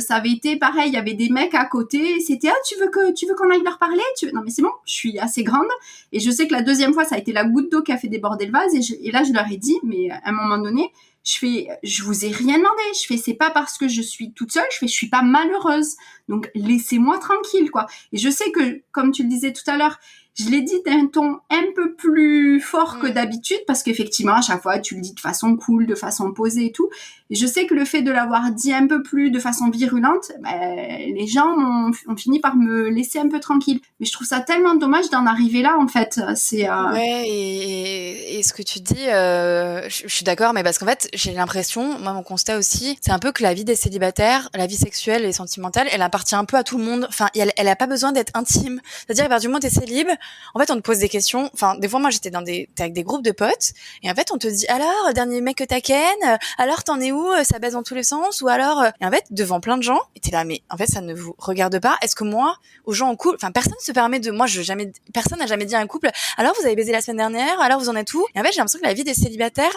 ça avait été pareil, il y avait des mecs à côté, c'était tu veux qu'on aille leur parler, non mais c'est bon, je suis assez grande. Et je sais que la deuxième fois ça a été la goutte d'eau qui a fait déborder le vase, et là je leur ai dit, mais à un moment donné, je vous ai rien demandé, c'est pas parce que je suis toute seule, je suis pas malheureuse, donc laissez-moi tranquille quoi. Et je sais que comme tu le disais tout à l'heure, je l'ai dit d'un ton un peu plus fort que d'habitude, parce qu'effectivement, à chaque fois, tu le dis de façon cool, de façon posée et tout. Et je sais que le fait de l'avoir dit un peu plus de façon virulente, les gens ont fini par me laisser un peu tranquille. Mais je trouve ça tellement dommage d'en arriver là, en fait. Ouais, et ce que tu dis, je suis d'accord, mais parce qu'en fait, j'ai l'impression, moi, mon constat aussi, c'est un peu que la vie des célibataires, la vie sexuelle et sentimentale, elle appartient un peu à tout le monde. Enfin, elle a pas besoin d'être intime. C'est-à-dire, à partir du moment où t'es célib, en fait, on te pose des questions. Enfin, des fois, moi, t'es avec des groupes de potes, et en fait, on te dit, alors, dernier mec que t'as ken, alors, t'en es où, ça baise dans tous les sens, ou alors, et en fait, devant plein de gens, et t'es là, mais en fait, ça ne vous regarde pas. Est-ce que moi, aux gens en couple, enfin, personne se permet personne n'a jamais dit à un couple, alors, vous avez baisé la semaine dernière, alors, vous en êtes où? Et en fait, j'ai l'impression que la vie des célibataires,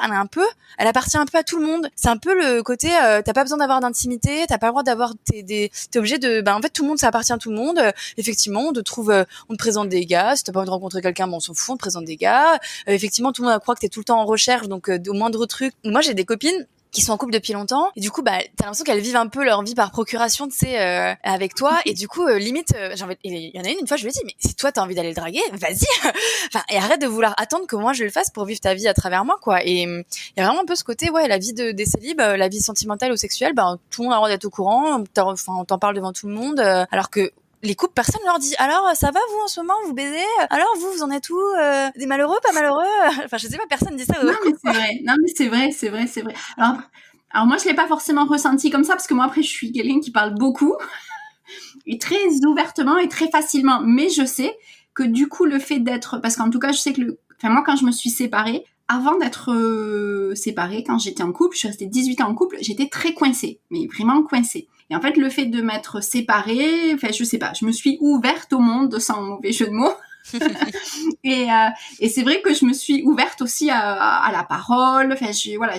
elle appartient un peu à tout le monde. C'est un peu le côté, t'as pas besoin d'avoir d'intimité, t'as pas le droit d'avoir t'es obligé de, en fait, tout le monde, ça appartient à tout le monde. Effectivement, on te présente des gars, si t'as pas envie de rencontrer quelqu'un, on s'en fout, on te présente des gars. Effectivement, tout le monde croit que t'es tout le temps en recherche, donc au moindre truc. Moi, j'ai des copines qui sont en couple depuis longtemps, et du coup t'as l'impression qu'elles vivent un peu leur vie par procuration, tu sais, avec toi, et du coup limite il y en a une fois je lui ai dit, mais si toi t'as envie d'aller le draguer, vas-y. Enfin, et arrête de vouloir attendre que moi je le fasse pour vivre ta vie à travers moi quoi. Et il y a vraiment un peu ce côté, la vie des célibes, la vie sentimentale ou sexuelle, tout le monde a le droit d'être au courant, on t'en parle devant tout le monde, alors que les couples, personne leur dit, alors, ça va, vous, en ce moment, vous baisez? Alors, vous en êtes où? Des malheureux, pas malheureux? Enfin, je sais pas, personne dit ça. Non, mais c'est vrai. Non, mais c'est vrai. Alors moi, je l'ai pas forcément ressenti comme ça, parce que moi, après, je suis quelqu'un qui parle beaucoup, et très ouvertement et très facilement. Mais je sais que du coup, le fait d'être, parce qu'en tout cas, je sais que moi, quand je me suis séparée, avant d'être séparée, quand j'étais en couple, je suis restée 18 ans en couple, j'étais très coincée, mais vraiment coincée. Et en fait, le fait de m'être séparée, je sais pas, je me suis ouverte au monde, sans mauvais jeu de mots. Et c'est vrai que je me suis ouverte aussi à la parole.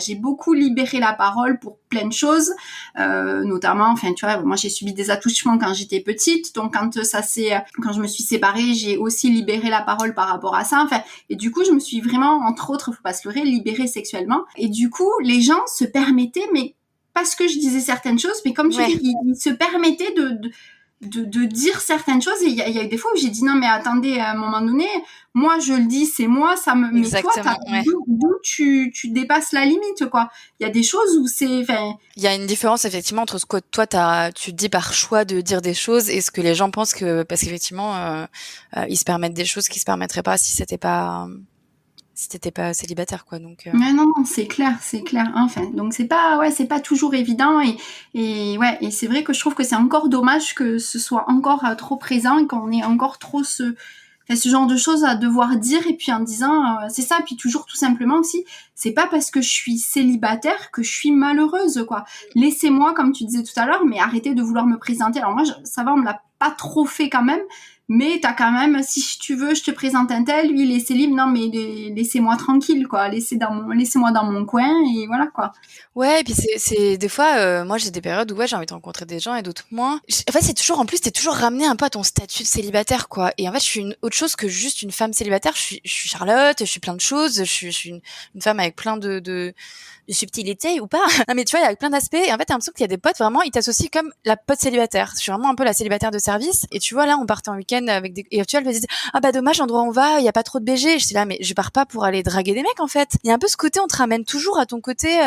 J'ai beaucoup libéré la parole pour plein de choses, notamment, tu vois, moi j'ai subi des attouchements quand j'étais petite, donc quand je me suis séparée, j'ai aussi libéré la parole par rapport à ça. Et du coup, je me suis vraiment, entre autres, faut pas se leurrer, libérée sexuellement. Et du coup, les gens se permettaient, mais parce que je disais certaines choses, mais comme tu dis, ils se permettaient de dire certaines choses. Et il y a eu des fois où j'ai dit non mais attendez, à un moment donné, moi je le dis, c'est moi, ça me... Exactement, mais toi, d'où tu dépasses la limite quoi. Il y a des choses où c'est... Il y a une différence effectivement entre ce que toi tu dis par choix de dire des choses et ce que les gens pensent que... Parce qu'effectivement, ils se permettent des choses qu'ils se permettraient pas si t'étais pas célibataire quoi. Donc mais non, c'est clair, enfin, donc c'est pas toujours évident, et c'est vrai que je trouve que c'est encore dommage que ce soit encore trop présent, et qu'on ait encore trop ce genre de choses à devoir dire, et puis en disant c'est ça, puis toujours tout simplement aussi, c'est pas parce que je suis célibataire que je suis malheureuse quoi. Laissez-moi, comme tu disais tout à l'heure, mais arrêtez de vouloir me présenter. Alors moi ça va, on me l'a pas trop fait quand même, mais t'as quand même, si tu veux, je te présente un tel, lui il est célib, non mais laissez-moi tranquille, quoi, laissez-moi dans mon coin, et voilà, quoi. Ouais, et puis c'est des fois, moi j'ai des périodes où ouais, j'ai envie de rencontrer des gens et d'autres moins. En fait, c'est toujours, en plus, t'es toujours ramené un peu à ton statut de célibataire, quoi. Et en fait, je suis une autre chose que juste une femme célibataire. Je suis Charlotte, je suis plein de choses. Je suis une femme avec plein de subtilité ou pas. Non, mais tu vois, il y a plein d'aspects. Et en fait, t'as l'impression qu'il y a des potes, vraiment, ils t'associent comme la pote célibataire. Je suis vraiment un peu la célibataire de service. Et tu vois, là, on partait en week-end avec et tu vois, elle me disait, ah bah dommage, l'endroit où on va, il y a pas trop de BG. Je suis là, mais je pars pas pour aller draguer des mecs, en fait. Il y a un peu ce côté, on te ramène toujours à ton côté,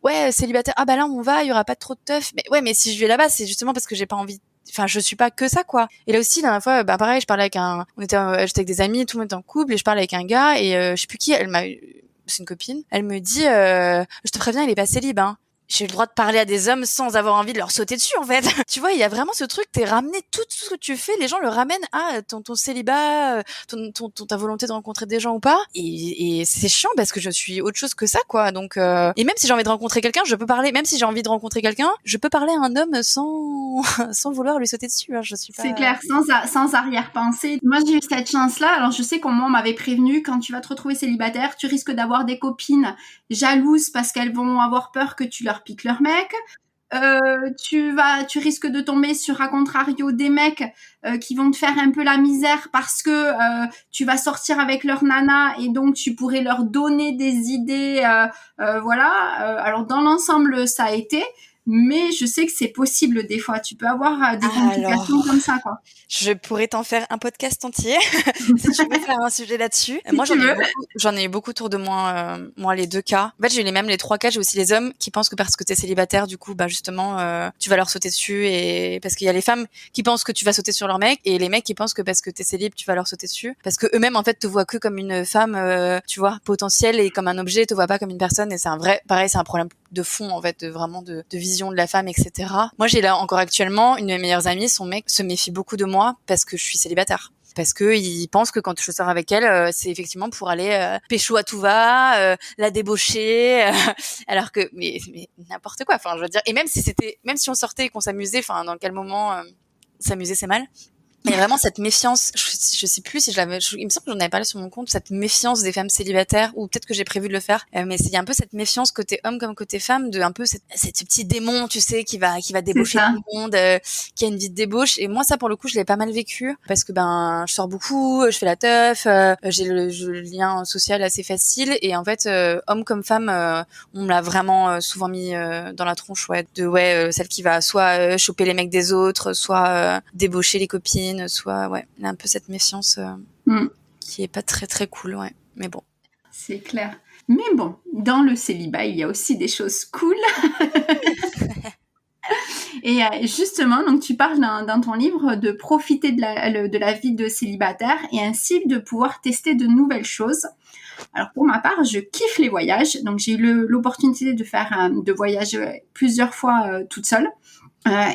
ouais, célibataire. Ah bah là, on va, il y aura pas trop de teuf. Mais ouais, mais si je vais là-bas, c'est justement parce que j'ai pas envie. Enfin, je suis pas que ça, quoi. Et là aussi, la dernière fois, bah pareil, je parlais avec j'étais avec des amis, tout le monde était en couple, et je parlais avec un gars, et je sais plus qui, c'est une copine. Elle me dit, je te préviens, il est pas célib, hein. J'ai le droit de parler à des hommes sans avoir envie de leur sauter dessus, en fait. Tu vois, il y a vraiment ce truc, t'es ramené, tout ce que tu fais, les gens le ramènent à ton célibat, ta volonté de rencontrer des gens ou pas. Et c'est chiant parce que je suis autre chose que ça, quoi. Donc, et même si j'ai envie de rencontrer quelqu'un, je peux parler, même si j'ai envie de rencontrer quelqu'un, je peux parler à un homme sans, sans vouloir lui sauter dessus, hein. Je suis pas... C'est clair, sans arrière-pensée. Moi, j'ai eu cette chance-là. Alors, je sais qu'on m'avait prévenu, quand tu vas te retrouver célibataire, tu risques d'avoir des copines jalouses parce qu'elles vont avoir peur que tu leur piques leur mec. Tu risques de tomber sur, à contrario, des mecs qui vont te faire un peu la misère parce que tu vas sortir avec leur nana et donc tu pourrais leur donner des idées. Voilà. Alors, dans l'ensemble, ça a été. Mais je sais que c'est possible des fois. Tu peux avoir des complications comme ça, quoi. Je pourrais t'en faire un podcast entier si tu veux faire un sujet là-dessus. Si Moi, tu j'en ai eu beaucoup autour de moi, moi les deux cas. En fait, j'ai eu les trois cas. J'ai aussi les hommes qui pensent que parce que t'es célibataire, du coup, bah justement, tu vas leur sauter dessus, et parce qu'il y a les femmes qui pensent que tu vas sauter sur leur mec, et les mecs qui pensent que parce que t'es célib, tu vas leur sauter dessus, parce que eux-mêmes en fait te voient que comme une femme, tu vois, potentielle, et comme un objet, te voient pas comme une personne. Et c'est pareil, c'est un problème de fond, en fait, vraiment de vision de la femme, etc. Moi, j'ai là encore actuellement une de mes meilleures amies, son mec se méfie beaucoup de moi parce que je suis célibataire. Parce que il pense que quand je sors avec elle, c'est effectivement pour aller pécho à tout va, la débaucher, alors que mais n'importe quoi. Enfin, je veux dire, et même si on sortait et qu'on s'amusait, enfin, dans quel moment s'amuser c'est mal. Mais vraiment cette méfiance, je sais plus si il me semble que j'en avais parlé sur mon compte, cette méfiance des femmes célibataires, ou peut-être que j'ai prévu de le faire, mais il y a un peu cette méfiance côté homme comme côté femme, de un peu ce petit démon, tu sais, qui va débaucher tout le monde, qui a une vie de débauche. Et moi, ça, pour le coup, je l'ai pas mal vécu, parce que je sors beaucoup, je fais la teuf, j'ai le lien social assez facile, et en fait, homme comme femme, on me l'a vraiment souvent mis dans la tronche, celle qui va soit choper les mecs des autres, soit débaucher les copines, soit il y a un peu cette méfiance qui est pas très très cool, ouais, mais bon, c'est clair. Mais bon, dans le célibat, il y a aussi des choses cool. Et justement, donc tu parles dans ton livre de profiter de la vie de célibataire, et ainsi de pouvoir tester de nouvelles choses. Alors pour ma part, je kiffe les voyages, donc j'ai eu l'opportunité de voyager plusieurs fois toute seule.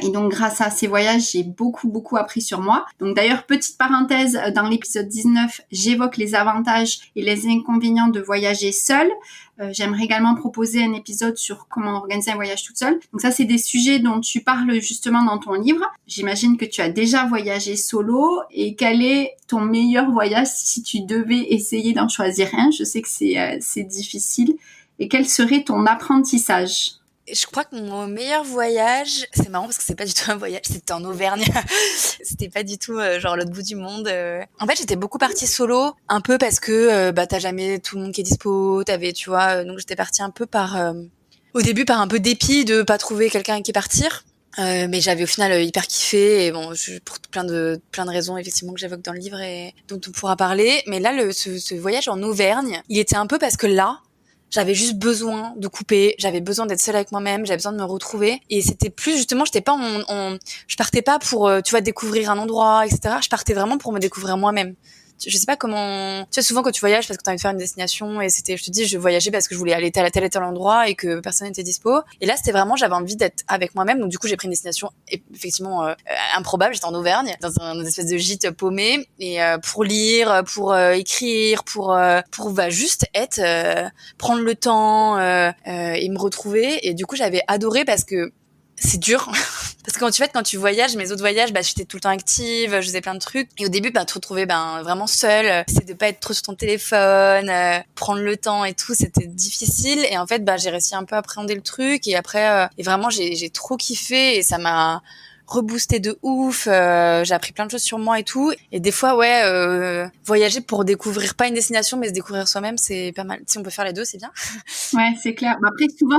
Et donc grâce à ces voyages, j'ai beaucoup appris sur moi. Donc d'ailleurs, petite parenthèse, dans l'épisode 19, j'évoque les avantages et les inconvénients de voyager seule. J'aimerais également proposer un épisode sur comment organiser un voyage toute seule. Donc ça, c'est des sujets dont tu parles justement dans ton livre. J'imagine que tu as déjà voyagé solo. Et quel est ton meilleur voyage si tu devais essayer d'en choisir un? Je sais que c'est difficile. Et quel serait ton apprentissage? Je crois que mon meilleur voyage, c'est marrant parce que c'est pas du tout un voyage, c'était en Auvergne. C'était pas du tout genre l'autre bout du monde. En fait, j'étais beaucoup partie solo, un peu parce que t'as jamais tout le monde qui est dispo, tu vois, donc j'étais partie un peu au début par un peu dépit de pas trouver quelqu'un avec qui partir. Mais j'avais au final hyper kiffé, et bon, pour plein de raisons effectivement que j'évoque dans le livre et dont on pourra parler. Mais là, ce voyage en Auvergne, il était un peu parce que là, j'avais juste besoin de couper, j'avais besoin d'être seule avec moi-même, j'avais besoin de me retrouver, et c'était plus justement, j'étais pas je partais pas pour tu vois, découvrir un endroit, etc. Je partais vraiment pour me découvrir moi-même. Je sais pas comment, tu sais, souvent quand tu voyages parce que t'as envie de faire une destination, et je te dis, je voyageais parce que je voulais aller à tel et tel endroit et que personne n'était dispo. Et là, c'était vraiment, j'avais envie d'être avec moi-même. Donc du coup, j'ai pris une destination effectivement improbable. J'étais en Auvergne, dans une espèce de gîte paumé, et pour lire, pour écrire, pour juste être, prendre le temps et me retrouver. Et du coup, j'avais adoré parce que c'est dur. Parce que quand tu voyages, mes autres voyages, j'étais tout le temps active, je faisais plein de trucs. Et au début, te retrouver vraiment seule, c'est de pas être trop sur ton téléphone, prendre le temps et tout, c'était difficile. Et en fait, j'ai réussi un peu à appréhender le truc. Et après, et vraiment, j'ai trop kiffé et ça m'a reboosté de ouf. J'ai appris plein de choses sur moi et tout. Et des fois, voyager pour découvrir pas une destination, mais se découvrir soi-même, c'est pas mal. Si on peut faire les deux, c'est bien. Ouais, c'est clair. Après, Souvent,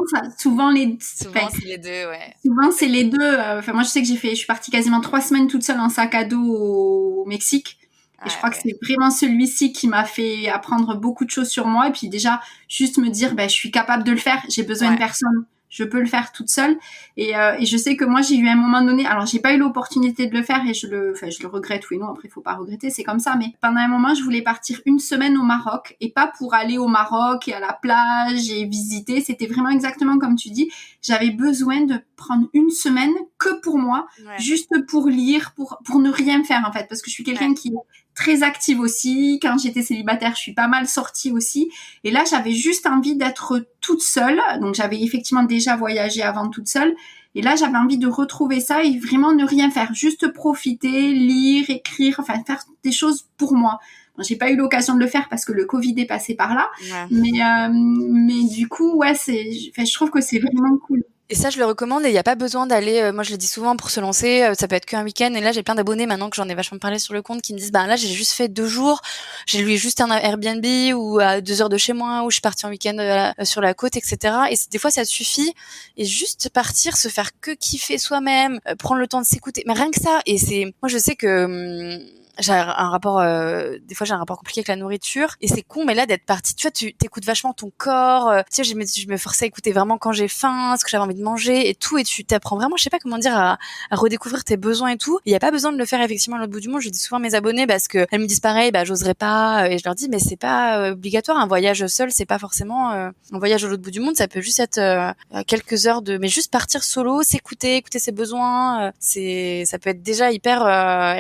c'est les deux, ouais. Souvent, c'est les deux. Moi, je sais que je suis partie quasiment 3 semaines toute seule en sac à dos au Mexique. Et je crois que c'est vraiment celui-ci qui m'a fait apprendre beaucoup de choses sur moi. Et puis déjà, juste me dire, je suis capable de le faire. J'ai besoin de personne. Je peux le faire toute seule. Et je sais que moi, j'ai eu un moment donné, alors j'ai pas eu l'opportunité de le faire et je le regrette, oui, non, après, il faut pas regretter, c'est comme ça. Mais pendant un moment, je voulais partir 1 semaine au Maroc et pas pour aller au Maroc et à la plage et visiter. C'était vraiment exactement comme tu dis. J'avais besoin de prendre 1 semaine que pour moi, juste pour lire, pour ne rien faire, en fait, parce que je suis quelqu'un qui est très active aussi. Quand j'étais célibataire, je suis pas mal sortie aussi. Et là, j'avais juste envie d'être toute seule. Donc, j'avais effectivement déjà voyagé avant toute seule. Et là, j'avais envie de retrouver ça et vraiment ne rien faire. Juste profiter, lire, écrire, enfin, faire des choses pour moi. Bon, j'ai pas eu l'occasion de le faire parce que le Covid est passé par là. Mais du coup, je trouve que c'est vraiment cool. Et ça, je le recommande et il n'y a pas besoin d'aller, moi je le dis souvent pour se lancer, ça peut être qu'un week-end et là j'ai plein d'abonnés maintenant que j'en ai vachement parlé sur le compte qui me disent, là j'ai juste fait 2 jours, j'ai loué juste un Airbnb ou à 2 heures de chez moi où je suis partie en week-end sur la côte, etc. Et des fois ça suffit et juste partir, se faire que kiffer soi-même, prendre le temps de s'écouter, mais rien que ça. Et moi je sais que j'ai un rapport des fois j'ai un rapport compliqué avec la nourriture et c'est con mais là d'être partie tu vois tu t'écoutes vachement ton corps tu sais je me forçais à écouter vraiment quand j'ai faim ce que j'avais envie de manger et tout et tu t'apprends vraiment je sais pas comment dire à redécouvrir tes besoins et tout il y a pas besoin de le faire effectivement à l'autre bout du monde. Je dis souvent à mes abonnés parce que elles me disent pareil j'oserais pas et je leur dis mais c'est pas obligatoire un voyage seul, c'est pas forcément un voyage à l'autre bout du monde, ça peut juste être quelques heures mais juste partir solo, s'écouter, écouter ses besoins, ça peut être déjà hyper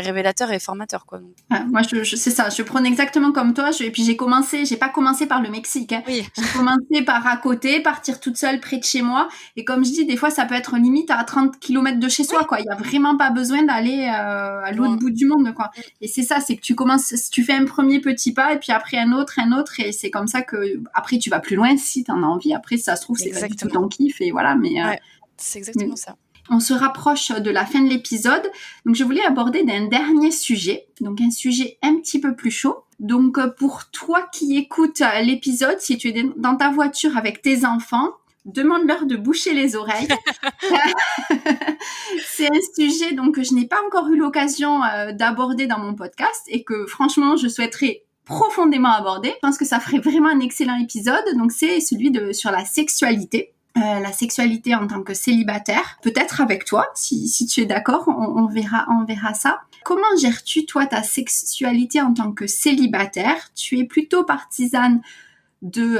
révélateur et formateur. Moi, c'est ça. Je prenais exactement comme toi. Et puis j'ai pas commencé par le Mexique. Hein. Oui. J'ai commencé par à côté, partir toute seule près de chez moi. Et comme je dis, des fois, ça peut être limite à 30 km de chez soi, quoi. Il y a vraiment pas besoin d'aller à l'autre bout du monde, quoi. Et c'est ça, c'est que tu fais un premier petit pas et puis après un autre. Et c'est comme ça que après, tu vas plus loin si t'en as envie. Après, ça se trouve, c'est pas du tout ton kiff. Et voilà, c'est exactement ça. On se rapproche de la fin de l'épisode, donc je voulais aborder d'un dernier sujet, donc un sujet un petit peu plus chaud. Donc pour toi qui écoutes l'épisode, si tu es dans ta voiture avec tes enfants, demande-leur de boucher les oreilles. C'est un sujet donc que je n'ai pas encore eu l'occasion d'aborder dans mon podcast et que franchement je souhaiterais profondément aborder. Je pense que ça ferait vraiment un excellent épisode. Donc c'est celui sur la sexualité. La sexualité en tant que célibataire, peut-être avec toi, si tu es d'accord, on verra ça. Comment gères-tu, toi, ta sexualité en tant que célibataire? Tu es plutôt partisane de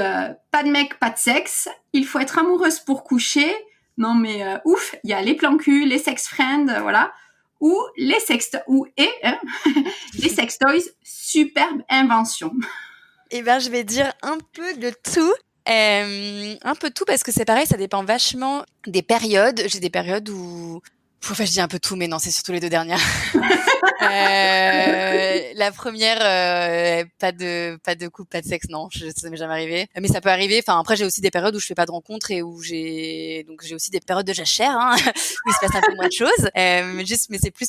pas de mec, pas de sexe, il faut être amoureuse pour coucher, non mais ouf, il y a les plans cul, les sex friends, voilà, ou les les sex toys, superbe invention. Eh ben, je vais dire un peu de tout. Un peu tout parce que c'est pareil, ça dépend vachement des périodes. J'ai des périodes où enfin, je dis un peu tout, mais non, c'est surtout les 2 dernières. La première, pas de couple, pas de sexe, non, ça m'est jamais arrivé. Mais ça peut arriver. Enfin, après, j'ai aussi des périodes où je fais pas de rencontres et où j'ai aussi des périodes de jachère, hein, où il se passe un peu moins de choses. Mais c'est plus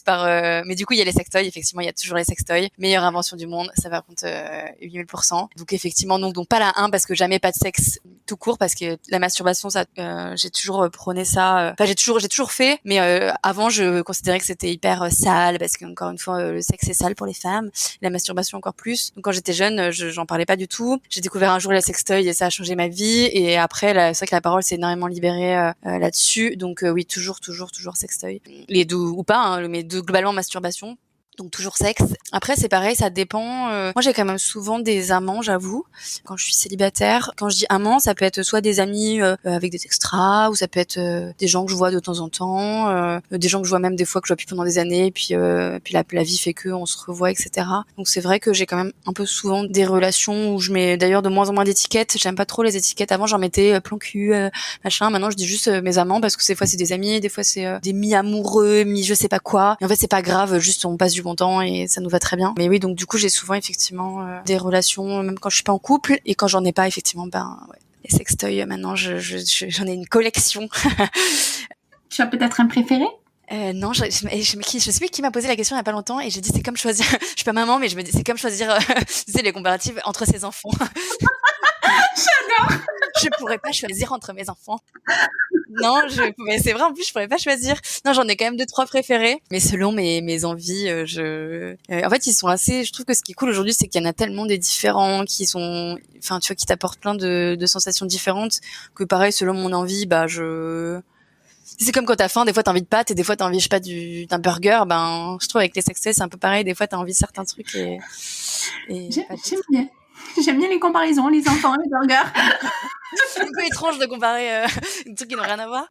mais du coup, il y a les sextoys. Effectivement, il y a toujours les sextoys. Meilleure invention du monde. Ça va contre 8000%. Donc, effectivement, donc pas la 1 parce que jamais pas de sexe tout court parce que la masturbation, ça, j'ai toujours prôné ça. Enfin, j'ai toujours fait, mais avant, je considérais que c'était hyper sale parce qu'encore une fois, le sexe est sale pour les femmes, la masturbation encore plus. Donc quand j'étais jeune, j'en parlais pas du tout. J'ai découvert un jour la sextoy et ça a changé ma vie. Et après, c'est vrai que la parole s'est énormément libérée là-dessus. Donc oui, toujours sextoy. Les deux ou pas, hein, mais globalement masturbation. Donc toujours sexe. Après c'est pareil, ça dépend. Moi j'ai quand même souvent des amants, j'avoue. Quand je suis célibataire, quand je dis amants, ça peut être soit des amis avec des extras, ou ça peut être des gens que je vois de temps en temps, des gens que je vois même des fois que je vois plus pendant des années, et puis la vie fait que on se revoit, etc. Donc c'est vrai que j'ai quand même un peu souvent des relations où je mets d'ailleurs de moins en moins d'étiquettes. J'aime pas trop les étiquettes. Avant j'en mettais plan cul, machin. Maintenant je dis juste mes amants parce que des fois c'est des amis, des fois c'est des mi-amoureux, mi je sais pas quoi. Et en fait c'est pas grave, juste on passe du bon temps et ça nous va très bien. Mais oui, donc du coup j'ai souvent effectivement des relations même quand je suis pas en couple, et quand j'en ai pas effectivement ouais. Les sextoys maintenant j'en ai une collection. Tu as peut-être un préféré? Non, je sais plus qui m'a posé la question il y a pas longtemps, et j'ai dit c'est comme choisir je suis pas maman, mais je me dis c'est comme choisir tu sais les comparatifs entre ses enfants. J'adore. Je pourrais pas choisir entre mes enfants. Non, mais c'est vrai, en plus, je pourrais pas choisir. Non, j'en ai quand même 2-3 préférés. Mais selon mes envies, en fait, ils sont assez, je trouve que ce qui est cool aujourd'hui, c'est qu'il y en a tellement des différents qui sont, enfin, tu vois, qui t'apportent plein de sensations différentes, que pareil, selon mon envie, c'est comme quand t'as faim, des fois t'as envie de pâtes et des fois t'as envie, je sais pas, d'un burger. Je trouve avec les sextoys, c'est un peu pareil. Des fois t'as envie de certains trucs et J'aime bien. J'aime bien les comparaisons, les enfants, les burgers. C'est un peu étrange de comparer des trucs qui n'ont rien à voir.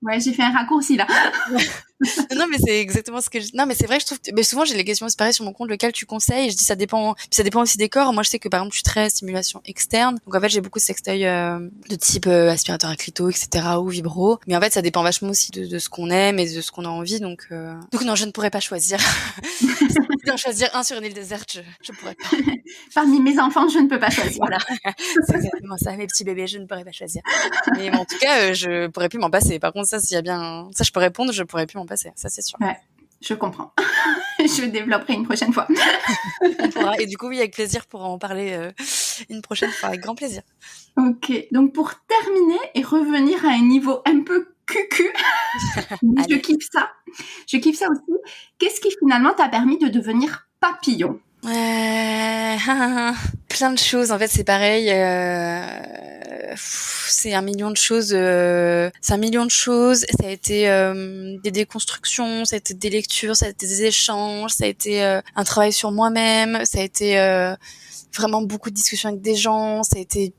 Ouais, j'ai fait un raccourci là. Non, mais c'est exactement ce que non, mais c'est vrai, je trouve mais souvent j'ai les questions séparées sur mon compte, lequel tu conseilles, et je dis ça dépend aussi des corps. Moi je sais que par exemple je suis très stimulation externe, donc en fait j'ai beaucoup de sextoys de type aspirateur à clito, etc., ou vibro, mais en fait ça dépend vachement aussi de ce qu'on aime et de ce qu'on a envie, donc non, je ne pourrais pas choisir. Si d'en choisir un sur une île déserte, je pourrais pas. Parmi mes enfants, je ne peux pas choisir. Voilà, c'est exactement ça, mes petits bébés, je ne pourrais pas choisir. Mais en tout cas, je pourrais plus m'en passer. Par contre, ça, s'il y a bien, ça, je peux répondre, je pourrais plus m'en passer. Ça, c'est sûr. Ouais, je comprends. Je développerai une prochaine fois. On pourra. Et du coup, oui, avec plaisir pour en parler une prochaine fois, avec grand plaisir. Ok. Donc, pour terminer et revenir à un niveau un peu cucu, je kiffe ça. Je kiffe ça aussi. Qu'est-ce qui finalement t'a permis de devenir papillon? Plein de choses. En fait, c'est pareil. C'est un million de choses. C'est un million de choses. Ça a été des déconstructions, ça a été des lectures, ça a été des échanges, ça a été un travail sur moi-même, ça a été vraiment beaucoup de discussions avec des gens, ça a été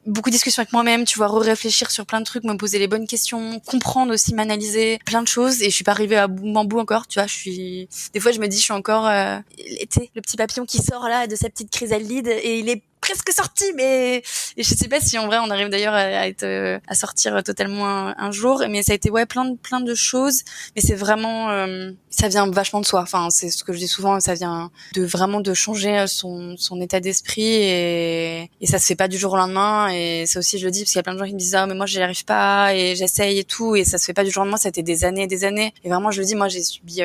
beaucoup de discussions avec moi-même, tu vois, réfléchir sur plein de trucs, me poser les bonnes questions, comprendre aussi, m'analyser, plein de choses, et je suis pas arrivée à bout en bout encore, tu vois, des fois je me dis je suis encore le petit papillon qui sort là de sa petite chrysalide, et il est presque sorti, mais et je sais pas si en vrai on arrive d'ailleurs à sortir totalement un jour, mais ça a été plein de choses, mais c'est vraiment ça vient vachement de soi, enfin c'est ce que je dis souvent, ça vient de changer son état d'esprit, et ça se fait pas du jour au lendemain, et ça aussi je le dis parce qu'il y a plein de gens qui me disent mais moi j'y arrive pas et j'essaye et tout, et ça se fait pas du jour au lendemain, ça a été des années et des années, et vraiment je le dis, moi j'ai subi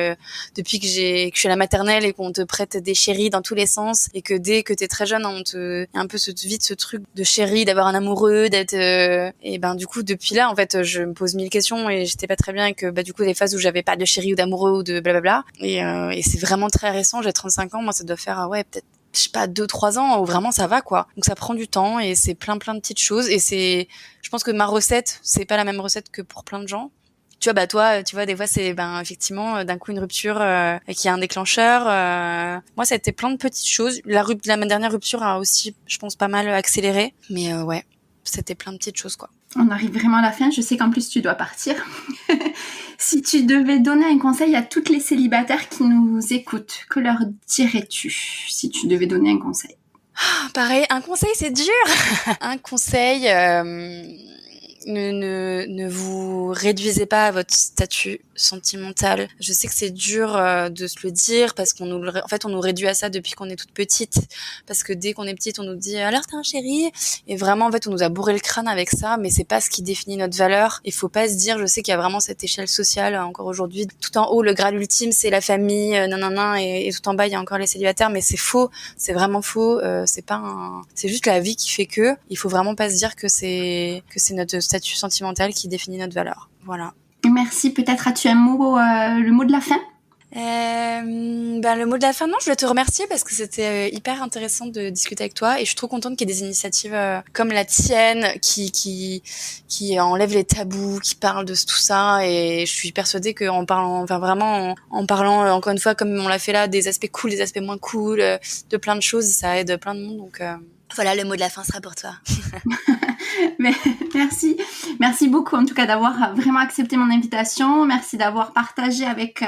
depuis que je suis à la maternelle et qu'on te prête des chéris dans tous les sens, et que dès que t'es très jeune y a un peu vite ce truc de chéri, d'avoir un amoureux, d'être et du coup depuis là en fait je me pose 1000 questions, et j'étais pas très bien, et que du coup des phases où j'avais pas de chéri ou d'amoureux ou de blablabla, et c'est vraiment très récent, j'ai 35 ans, moi ça doit faire peut-être je sais pas 2-3 ans où vraiment ça va quoi. Donc ça prend du temps, et c'est plein de petites choses, et je pense que ma recette, c'est pas la même recette que pour plein de gens. Tu vois, toi, tu vois, des fois, c'est effectivement d'un coup une rupture qui a un déclencheur. Moi, ça a été plein de petites choses. Ma dernière rupture a aussi, je pense, pas mal accéléré. Mais ouais, c'était plein de petites choses, quoi. On arrive vraiment à la fin. Je sais qu'en plus, tu dois partir. Si tu devais donner un conseil à toutes les célibataires qui nous écoutent, que leur dirais-tu si tu devais donner un conseil? Pareil, un conseil, c'est dur. Un conseil... Ne vous réduisez pas à votre statut sentimental. Je sais que c'est dur de se le dire, parce qu'on nous réduit à ça depuis qu'on est toute petite, parce que dès qu'on est petite on nous dit alors t'as un chéri, et vraiment en fait on nous a bourré le crâne avec ça, mais c'est pas ce qui définit notre valeur. Il faut pas se dire, je sais qu'il y a vraiment cette échelle sociale encore aujourd'hui, tout en haut le graal ultime c'est la famille, et tout en bas il y a encore les célibataires, mais c'est faux, c'est vraiment faux. C'est juste la vie qui fait que il faut vraiment pas se dire que c'est notre statut sentimental qui définit notre valeur. Voilà. Merci. Peut-être as-tu un mot, le mot de la fin? Le mot de la fin, non, je voulais te remercier parce que c'était hyper intéressant de discuter avec toi et je suis trop contente qu'il y ait des initiatives comme la tienne qui enlèvent les tabous, qui parlent de tout ça, et je suis persuadée qu'en parlant, en parlant encore une fois comme on l'a fait là, des aspects cool, des aspects moins cool, de plein de choses, ça aide plein de monde, donc voilà, le mot de la fin sera pour toi. Mais merci beaucoup en tout cas d'avoir vraiment accepté mon invitation. Merci d'avoir partagé avec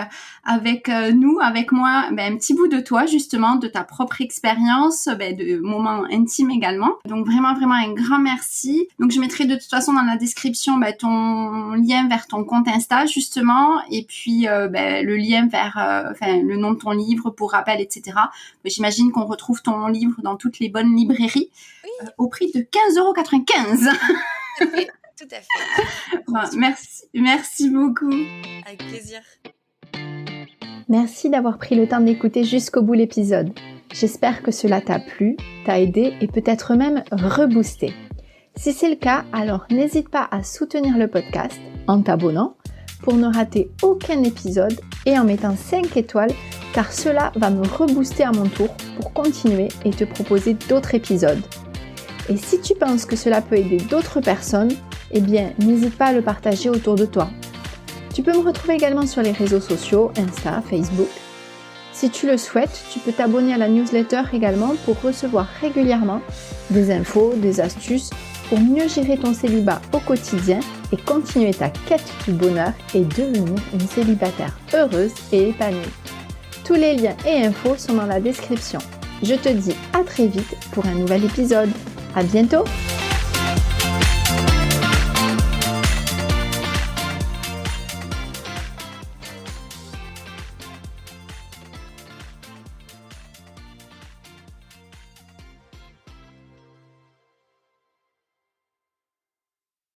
nous, avec moi, un petit bout de toi justement, de ta propre expérience, de moments intimes également. Donc vraiment un grand merci. Donc je mettrai de toute façon dans la description ton lien vers ton compte Insta justement, et puis le lien vers le nom de ton livre pour rappel, etc. J'imagine qu'on retrouve ton livre dans toutes les bonnes librairies. Oui. Au prix de 15,95 €. Tout à fait. Merci beaucoup. Avec plaisir. Merci d'avoir pris le temps d'écouter jusqu'au bout l'épisode. J'espère que cela t'a plu, t'a aidé et peut-être même reboosté. Si c'est le cas, alors n'hésite pas à soutenir le podcast en t'abonnant pour ne rater aucun épisode et en mettant 5 étoiles, car cela va me rebooster à mon tour pour continuer et te proposer d'autres épisodes. Et si tu penses que cela peut aider d'autres personnes, n'hésite pas à le partager autour de toi. Tu peux me retrouver également sur les réseaux sociaux, Insta, Facebook. Si tu le souhaites, tu peux t'abonner à la newsletter également pour recevoir régulièrement des infos, des astuces pour mieux gérer ton célibat au quotidien et continuer ta quête du bonheur et devenir une célibataire heureuse et épanouie. Tous les liens et infos sont dans la description. Je te dis à très vite pour un nouvel épisode. À bientôt!